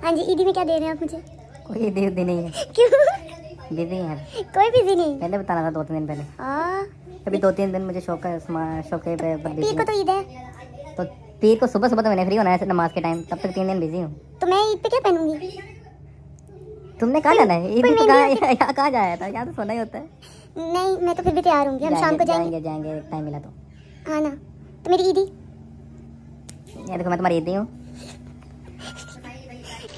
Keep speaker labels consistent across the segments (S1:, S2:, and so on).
S1: हाँ जी, ईदी में क्या दे रहे हैं आप मुझे?
S2: कोई ईदी उदी नहीं है।
S1: क्यों?
S2: बिजी है।
S1: कोई बिजी नहीं?
S2: पहले बताना था 2-3 दिन पहले।
S1: हाँ,
S2: अभी 2-3 दिन मुझे शौक पे
S1: पीर को तो ईद है।
S2: तो पीर को सुबह सुबह तो मैंने फ्री होना है नमाज के टाइम, तब तक 3 दिन बिजी हूँ।
S1: तो मैं ईद पे क्या पहनूंगी?
S2: तुमने कहाँ जाना है? ईद तो कहाँ जाया था? यहाँ तो सोना ही होता है।
S1: नहीं, मैं तो फिर भी तैयार होंगी। हम शाम को जाएंगे
S2: टाइम मिला तो।
S1: हाँ ना, तो मेरी ईदी।
S2: ये देखो मैं तुम्हारी ईदी हूँ।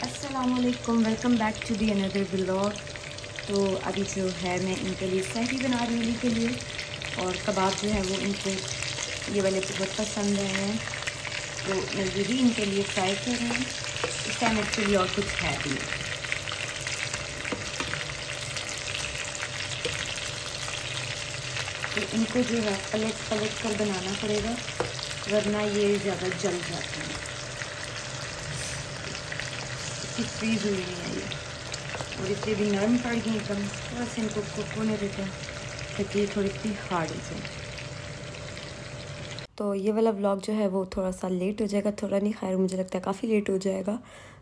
S3: अस्सलामुअलैकुम, welcome back to the another vlog. तो अभी जो है मैं इनके लिए सहरी बना रही हूँ के लिए, और कबाब जो है वो इनको ये वाले बहुत पसंद हैं, तो मैं ये भी इनके लिए फ्राई कर रही हूँ। इस टाइम एक्चुअली और कुछ है भी नहीं। तो इनको जो है पलट कर बनाना पड़ेगा, वरना ये ज़्यादा जल जाते हैं। फ्रीज हुई नहीं है ये, और इसलिए भी नरम पड़ गई एकदम। थोड़ा सा इनको कुक होने देते हैं ताकि ये थोड़ी सी हार्ड हो जाए। तो ये वाला व्लॉग जो है वो थोड़ा सा लेट हो जाएगा, थोड़ा नहीं, खैर मुझे लगता है काफ़ी लेट हो जाएगा।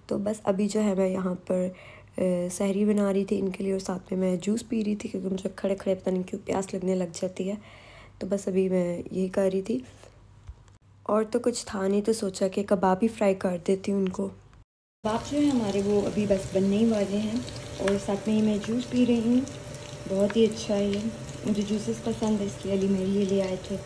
S3: तो बस अभी जो है मैं यहाँ पर सहरी बना रही थी इनके लिए, और साथ में मैं जूस पी रही थी क्योंकि मुझे खड़े खड़े पता नहीं क्यों प्यास लगने लग जाती है। तो बस अभी मैं यही कर रही थी, और तो कुछ था नहीं, तो सोचा कि कबाब ही फ्राई कर देती हूँ उनको। कबाब जो है हमारे वो अभी बस बनने ही वाले हैं, और साथ में ही मैं जूस पी रही हूँ। बहुत ही अच्छा है ये, मुझे जूसेस पसंद है इसलिए अली मेरे लिए ले आए थे।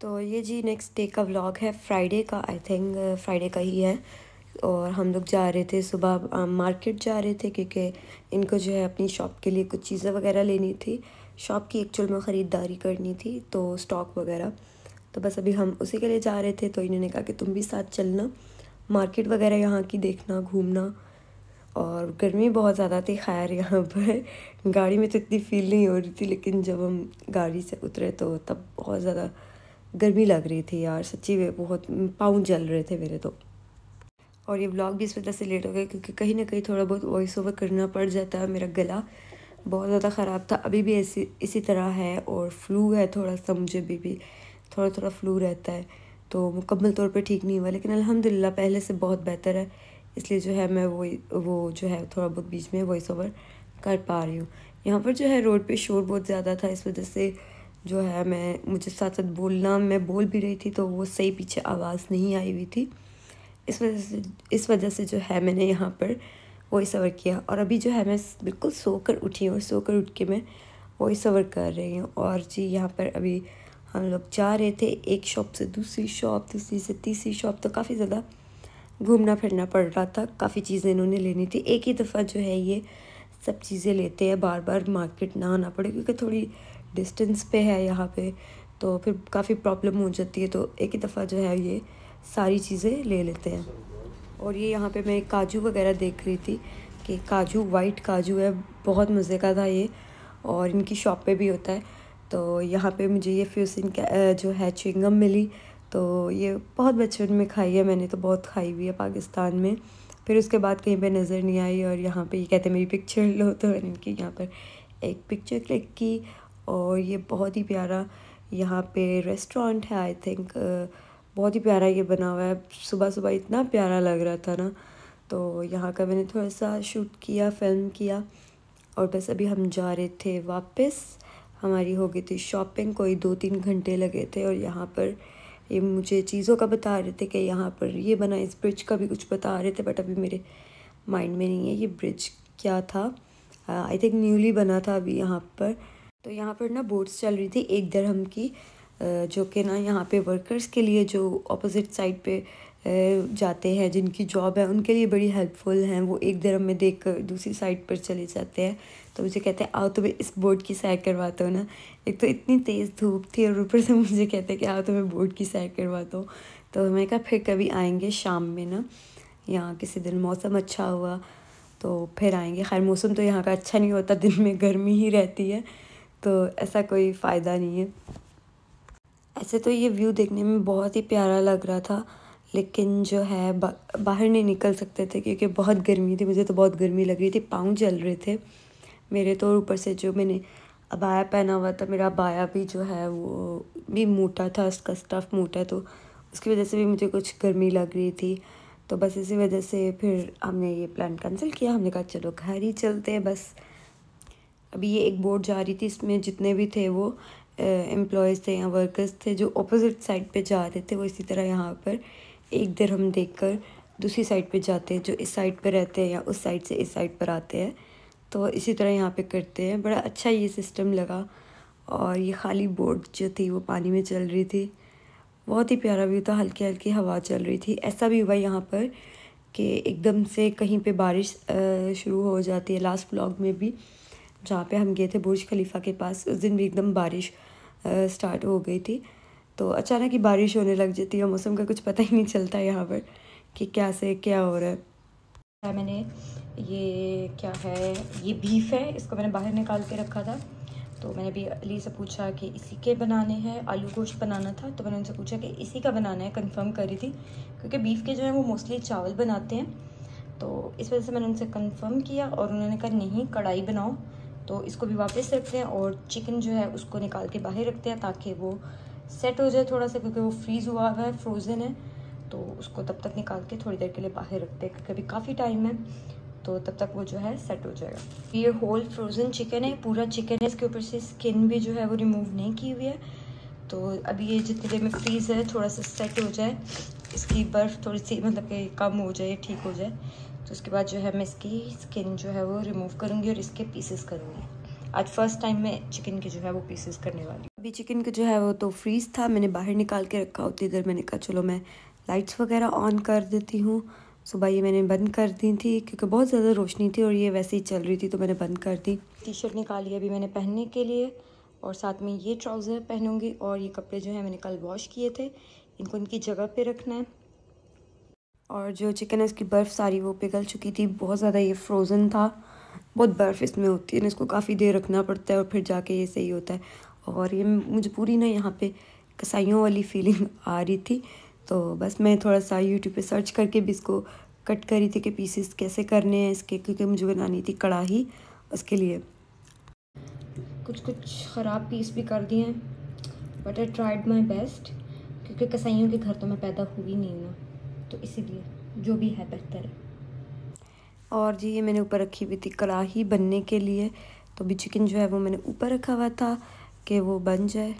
S3: तो ये जी नेक्स्ट डे का व्लॉग है, फ्राइडे का, आई थिंक फ्राइडे का ही है। और हम लोग जा रहे थे सुबह मार्केट जा रहे थे, क्योंकि इनको जो है अपनी शॉप के लिए कुछ चीज़ें वगैरह लेनी थी। शॉप की एक्चुअल में ख़रीदारी करनी थी, तो स्टॉक वगैरह। तो बस अभी हम उसी के लिए जा रहे थे, तो इन्होंने कहा कि तुम भी साथ चलना, मार्केट वगैरह यहाँ की देखना, घूमना। और गर्मी बहुत ज़्यादा थी, खैर यहाँ पर गाड़ी में तो इतनी फील नहीं हो रही थी, लेकिन जब हम गाड़ी से उतरे तो तब बहुत ज़्यादा गर्मी लग रही थी यार, सच्ची में बहुत पाँव जल रहे थे मेरे तो। और ये व्लॉग भी इस वजह से लेट हो गया क्योंकि कहीं ना कहीं थोड़ा बहुत वॉइस ओवर करना पड़ जाता है। मेरा गला बहुत ज़्यादा ख़राब था, अभी भी इसी तरह है, और फ्लू है थोड़ा सा, मुझे भी थोड़ा थोड़ा फ्लू रहता है, तो मुकम्मल तौर पे ठीक नहीं हुआ, लेकिन अल्हम्दुलिल्लाह पहले से बहुत बेहतर है। इसलिए जो है मैं वो जो है थोड़ा बहुत बीच में वॉइस ओवर कर पा रही हूँ। यहाँ पर जो है रोड पे शोर बहुत ज़्यादा था, इस वजह से जो है मुझे साथ साथ बोलना, मैं बोल भी रही थी तो वो सही पीछे आवाज़ नहीं आई हुई थी। इस वजह से जो है मैंने यहाँ पर वॉइस ओवर किया। और अभी जो है मैं बिल्कुल सोकर उठी हूँ, और सोकर उठ के मैं वॉइस ओवर कर रही हूँ। और जी यहाँ पर अभी हम लोग जा रहे थे एक शॉप से दूसरी शॉप, दूसरी से तीसरी शॉप, तो काफ़ी ज़्यादा घूमना फिरना पड़ रहा था। काफ़ी चीज़ें इन्होंने लेनी थी, एक ही दफ़ा जो है ये सब चीज़ें लेते हैं, बार बार मार्केट ना आना पड़े, क्योंकि थोड़ी डिस्टेंस पे है यहाँ पे, तो फिर काफ़ी प्रॉब्लम हो जाती है। तो एक ही दफ़ा जो है ये सारी चीज़ें ले लेते हैं। और ये यहाँ पे मैं काजू वगैरह देख रही थी कि काजू, वाइट काजू है, बहुत मज़े का था ये, और इनकी शॉप पे भी होता है। तो यहाँ पे मुझे ये फ्यूसिन जो है च्युइंगम मिली, तो ये बहुत बचपन में खाई है मैंने, तो बहुत खाई हुई है पाकिस्तान में, फिर उसके बाद कहीं पे नज़र नहीं आई। और यहाँ पे ये कहते हैं मेरी पिक्चर लो, तो मैंने इनकी यहाँ पर एक पिक्चर क्लिक की। और ये बहुत ही प्यारा यहाँ पे रेस्टोरेंट है, आई थिंक बहुत ही प्यारा ये बना हुआ है। सुबह सुबह इतना प्यारा लग रहा था ना, तो यहाँ का मैंने थोड़ा सा शूट किया, फिल्म किया, और बस अभी हम जा रहे थे वापस। हमारी हो गई थी शॉपिंग, कोई 2-3 घंटे लगे थे। और यहाँ पर ये मुझे चीज़ों का बता रहे थे कि यहाँ पर ये बना, इस ब्रिज का भी कुछ बता रहे थे, बट अभी मेरे माइंड में नहीं है ये ब्रिज क्या था। आई थिंक न्यूली बना था अभी यहाँ पर। तो यहाँ पर ना बोट्स चल रही थी 1 दिरहम की, जो कि ना यहाँ पे वर्कर्स के लिए जो अपोजिट साइड पे जाते हैं, जिनकी जॉब है, उनके लिए बड़ी हेल्पफुल हैं। वो एक दरम में देख कर दूसरी साइड पर चले जाते हैं। तो मुझे कहते हैं आओ तुम्हें इस बोर्ड की सैर करवाता हूँ ना। एक तो इतनी तेज़ धूप थी और ऊपर से मुझे कहते हैं कि आओ तुम्हें बोर्ड की सैर करवाता हूँ। तो मैंने कहा फिर कभी आएंगे शाम में ना, यहाँ किसी दिन मौसम अच्छा हुआ तो फिर आएंगे। खैर मौसम तो यहाँ का अच्छा नहीं होता, दिन में गर्मी ही रहती है, तो ऐसा कोई फ़ायदा नहीं है। ऐसे तो ये व्यू देखने में बहुत ही प्यारा लग रहा था, लेकिन जो है बाहर नहीं निकल सकते थे क्योंकि बहुत गर्मी थी। मुझे तो बहुत गर्मी लग रही थी, पाँव जल रहे थे मेरे तो। ऊपर से जो मैंने अबाया पहना हुआ था, मेरा अबाया भी जो है वो भी मोटा था, उसका स्टफ़ मोटा है, तो उसकी वजह से भी मुझे कुछ गर्मी लग रही थी। तो बस इसी वजह से फिर हमने ये प्लान कैंसिल किया। हमने कहा चलो घर ही चलते हैं बस। अभी ये एक बोट जा रही थी, इसमें जितने भी थे वो एम्प्लॉयज़ थे या वर्कर्स थे जो अपोजिट साइड पे जा रहे थे, वो इसी तरह यहाँ पर एक दरहम देकर दूसरी साइड पे जाते हैं। जो इस साइड पे रहते हैं या उस साइड से इस साइड पर आते हैं, तो इसी तरह यहाँ पे करते हैं। बड़ा अच्छा ये सिस्टम लगा। और ये खाली बोट जो थी वो पानी में चल रही थी, बहुत ही प्यारा व्यू था। हल्की हल्की हवा चल रही थी। ऐसा भी हुआ यहाँ पर कि एकदम से कहीं पे बारिश शुरू हो जाती है। लास्ट व्लॉग में भी जहाँ पे हम गए थे बुर्ज खलीफा के पास, उस दिन भी एकदम बारिश स्टार्ट हो गई थी। तो अचानक ही बारिश होने लग जाती है, मौसम का कुछ पता ही नहीं चलता यहाँ पर कि क्या से क्या हो रहा है। मैंने ये क्या है, ये बीफ है, इसको मैंने बाहर निकाल के रखा था। तो मैंने भी अली से पूछा कि इसी के बनाने हैं, आलू गोश्त बनाना था, तो मैंने उनसे पूछा कि इसी का बनाना है, कंफर्म करी थी क्योंकि बीफ के जो है वो मोस्टली चावल बनाते हैं। तो इस वजह से मैंने उनसे कंफर्म किया और उन्होंने कहा नहीं कढ़ाई बनाओ। तो इसको भी वापस रखते हैं और चिकन जो है उसको निकाल के बाहर रखते हैं ताकि वो सेट हो जाए थोड़ा सा, क्योंकि वो फ्रीज़ हुआ हुआ है, फ्रोज़न है। तो उसको तब तक निकाल के थोड़ी देर के लिए बाहर रखते हैं क्योंकि अभी काफ़ी टाइम है, तो तब तक वो जो है सेट हो जाएगा। ये होल फ्रोज़न चिकन है, पूरा चिकन है, इसके ऊपर से स्किन भी जो है वो रिमूव नहीं की हुई है। तो अभी ये जितनी देर में फ्रीज़ है थोड़ा सा सेट हो जाए, इसकी बर्फ़ थोड़ी सी मतलब कि कम हो जाए, ठीक हो जाए, तो उसके बाद जो है मैं इसकी स्किन जो है वो रिमूव करूँगी और इसके पीसेस करूँगी। आज फर्स्ट टाइम मैं चिकन के जो है वो पीसेस करने वाली हूँ। अभी चिकन का जो है वो तो फ्रीज़ था, मैंने बाहर निकाल के रखा होती इधर। मैंने कहा चलो मैं लाइट्स वगैरह ऑन कर देती हूँ। सुबह ये मैंने बंद कर दी थी क्योंकि बहुत ज़्यादा रोशनी थी और ये वैसे ही चल रही थी, तो मैंने बंद कर दी। टी शर्ट निकाली अभी मैंने पहनने के लिए और साथ में ये ट्राउज़र पहनूंगी। और ये कपड़े जो है मैंने कल वॉश किए थे, इनको इनकी जगह पे रखना है। और जो चिकन है इसकी बर्फ़ सारी वो पिघल चुकी थी, बहुत ज़्यादा ये फ्रोज़न था, बहुत बर्फ़ इसमें होती है ना, इसको काफ़ी देर रखना पड़ता है और फिर जाके ये सही होता है। और ये मुझे पूरी ना यहाँ पे कसाइयों वाली फीलिंग आ रही थी, तो बस मैं थोड़ा सा यूट्यूब पे सर्च करके भी इसको कट करी थी कि पीसेस कैसे करने हैं इसके, क्योंकि मुझे बनानी थी कढ़ाई, उसके लिए। कुछ ख़राब पीस भी कर दिए हैं, but I tried my best, क्योंकि कसाइयों के घर तो मैं पैदा हुई नहीं ना, तो इसीलिए जो भी है बेहतर है। और जी ये मैंने ऊपर रखी हुई थी कढ़ाई बनने के लिए, तो अभी चिकन जो है वो मैंने ऊपर रखा हुआ था कि वो बन जाए।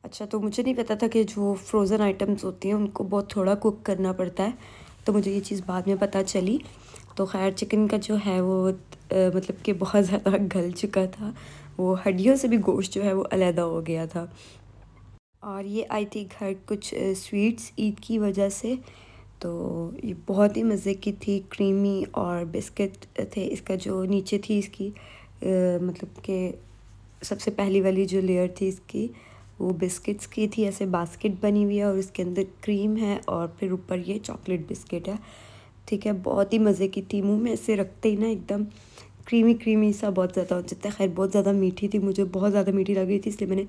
S3: अच्छा, तो मुझे नहीं पता था कि जो फ्रोज़न आइटम्स होती हैं उनको बहुत थोड़ा कुक करना पड़ता है, तो मुझे ये चीज़ बाद में पता चली। तो खैर चिकन का जो है वो मतलब कि बहुत ज़्यादा गल चुका था, वो हड्डियों से भी गोश्त जो है वो अलहदा हो गया था। और ये आई थी घर कुछ स्वीट्स ईद की वजह से, तो ये बहुत ही मज़े की थी, क्रीमी और बिस्किट थे। इसका जो नीचे थी इसकी मतलब कि सबसे पहली वाली जो लेयर थी इसकी वो बिस्किट्स की थी, ऐसे बास्केट बनी हुई है और इसके अंदर क्रीम है और फिर ऊपर ये चॉकलेट बिस्किट है, ठीक है। बहुत ही मज़े की थी, मुंह में ऐसे रखते ही ना एकदम क्रीमी सा बहुत ज़्यादा हो जाता है। खैर बहुत ज़्यादा मीठी थी, मुझे बहुत ज़्यादा मीठी लग रही थी, इसलिए मैंने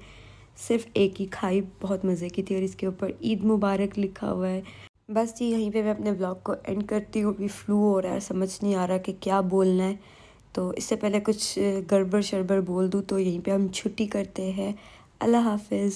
S3: सिर्फ एक ही खाई, बहुत मज़े की थी। और इसके ऊपर ईद मुबारक लिखा हुआ है। बस जी यहीं पे मैं अपने ब्लॉग को एंड करती हूँ। अभी फ्लू हो रहा है, समझ नहीं आ रहा कि क्या बोलना है, तो इससे पहले कुछ गड़बड़ शड़बड़ बोल दूँ, तो यहीं पे हम छुट्टी करते हैं। अल्लाह हाफिज़।